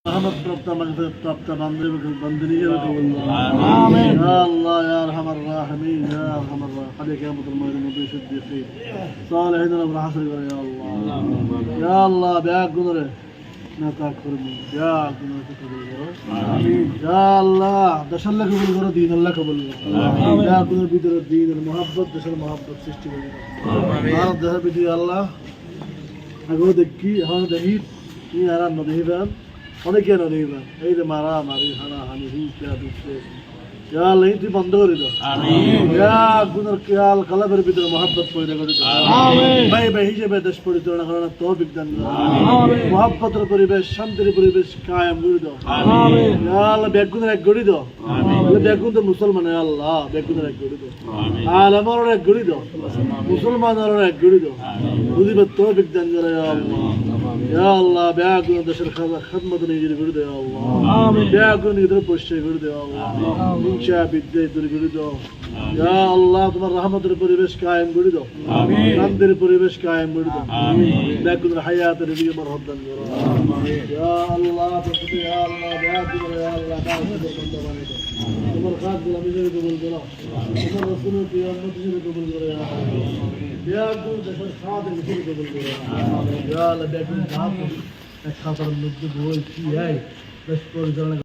रहमत प्राप्त मग़फ़िरत प्राप्त बंदनी है आमीन या अल्लाह या अरहमर राहिमीन या अरहमर राहिमीन खली क़यामतुल नबी सिद्दीक़ीन सालिहीन व हासिल करे या अल्लाह ब्याह गुनरे ना ताकफुरमी या गुनरे से कबूल करो आमीन या अल्लाह दशल्ला कबूल करो दीन अल्लाह कबूल करो आमीन या गुनरे बिदर दीन और मोहब्बत दशल मोहब्बत सृष्टि करो आमीन भारत देश बिदी अल्लाह अगो देखी हम देखी ये हरा नदी बन অনেকে নদীবান এই যে মারামারি হানাহানি হিংসা বিদ্বেষ ইয়া আল্লাহ তুই বন্ধ করে দাও আমিন ইয়া গুনার কিয়াল কলবের ভিতরে মহব্বত পয়দা করে দাও আমিন ভাই ভাই হিসেবে দেশ পরিচালনা করার তৌফিক দান করো আমিন মহব্বতের পরিবেশ শান্তির পরিবেশ কায়েম করে দাও আমিন ইয়া আল্লাহ বেগুনের এক গড়ি দাও আমিন বেগুন তো মুসলমান ইয়া আল্লাহ বেগুনের এক গড়ি দাও আলেমের এক গড়ি দাও মুসলমানের এক গড়ি দাও বুঝিবে তৌফিক দান করো ইয়া আল্লাহ يا الله بيعقون دشر خدمة نيجي برد يا الله آمين بيعقون يقدر بوشة برد يا الله إن شاء بدي يقدر برد يا الله تمر رحمة البريبش كائن برد آمين نام البريبش كائن برد آمين بيعقون الحياة اللي مرحب دن يا الله بسم يا الله بيعقون يا الله بيعقون تمر خاد بلا ميزة قبل بلا تمر رسول في أمة ميزة قبل بلا يا بيعقون دشر خاد ميزة قبل بلا يا الله بيعقون خاطر من الدبول في هاي بس